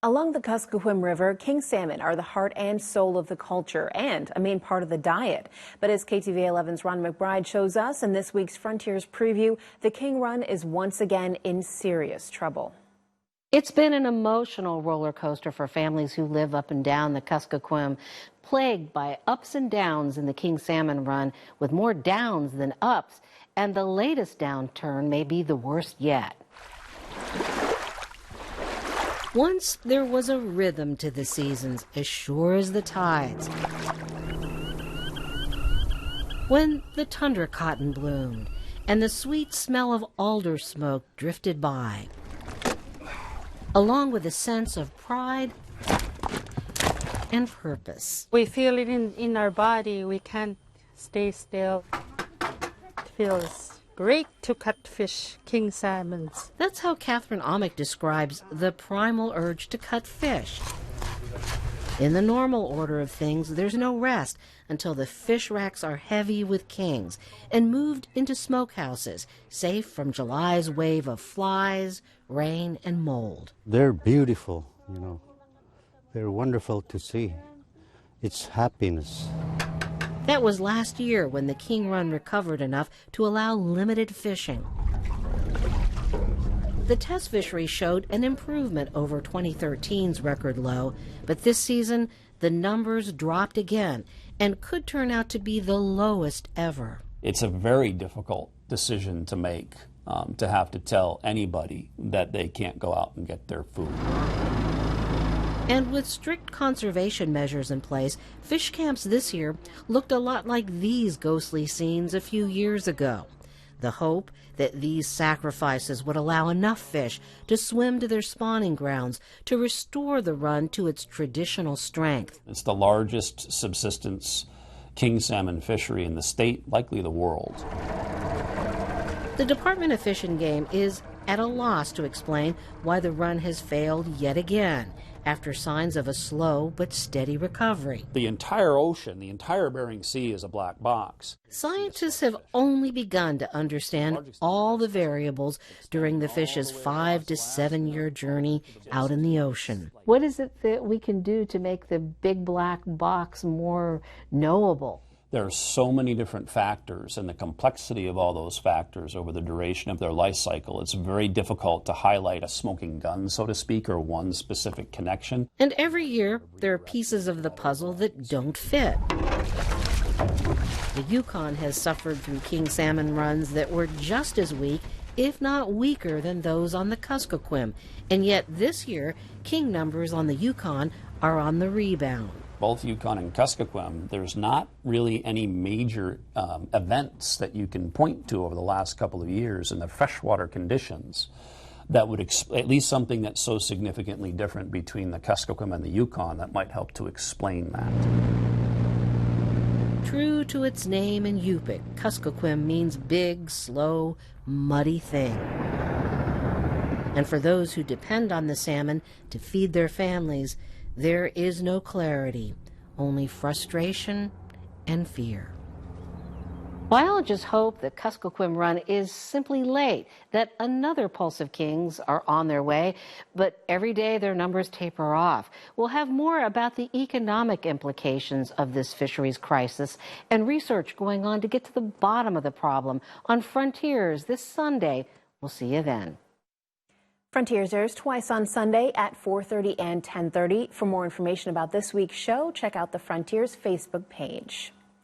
Along the Kuskokwim River, king salmon are the heart and soul of the culture and a main part of the diet. But as KTVA 11's Ron McBride shows us in this week's Frontiers preview, the king run is once again in serious trouble. It's been an emotional roller coaster for families who live up and down the Kuskokwim, plagued by ups and downs in the king salmon run, with more downs than ups, and the latest downturn may be the worst yet. Once there was a rhythm to the seasons, as sure as the tides. When the tundra cotton bloomed and the sweet smell of alder smoke drifted by, along with a sense of pride and purpose. We feel it in our body. We can't stay still. It feels great to cut fish, king salmons. That's how Catherine Amick describes the primal urge to cut fish. In the normal order of things, there's no rest until the fish racks are heavy with kings and moved into smokehouses, safe from July's wave of flies, rain, and mold. They're beautiful, you know. They're wonderful to see. It's happiness. That was last year when the king run recovered enough to allow limited fishing. The test fishery showed an improvement over 2013's record low, but this season the numbers dropped again and could turn out to be the lowest ever. It's a very difficult decision to make, to have to tell anybody that they can't go out and get their food. And with strict conservation measures in place, fish camps this year looked a lot like these ghostly scenes a few years ago. The hope that these sacrifices would allow enough fish to swim to their spawning grounds to restore the run to its traditional strength. It's the largest subsistence king salmon fishery in the state, likely the world. The Department of Fish and Game is at a loss to explain why the run has failed yet again, after signs of a slow but steady recovery. The entire ocean, the entire Bering Sea is a black box. Scientists have only begun to understand all the variables during the fish's 5 to 7 year journey out in the ocean. What is it that we can do to make the big black box more knowable? There are so many different factors, and the complexity of all those factors over the duration of their life cycle, it's very difficult to highlight a smoking gun, so to speak, or one specific connection. And every year, there are pieces of the puzzle that don't fit. The Yukon has suffered through king salmon runs that were just as weak, if not weaker, than those on the Kuskokwim. And yet this year, king numbers on the Yukon are on the rebound. Both Yukon and Kuskokwim, there's not really any major events that you can point to over the last couple of years in the freshwater conditions that would, at least something that's so significantly different between the Kuskokwim and the Yukon that might help to explain that. True to its name in Yupik, Kuskokwim means big, slow, muddy thing. And for those who depend on the salmon to feed their families, there is no clarity, only frustration and fear. Biologists hope the Kuskokwim run is simply late, that another pulse of kings are on their way, but every day their numbers taper off. We'll have more about the economic implications of this fisheries crisis and research going on to get to the bottom of the problem on Frontiers this Sunday. We'll see you then. Frontiers airs twice on Sunday at 4:30 and 10:30. For more information about this week's show, check out the Frontiers Facebook page.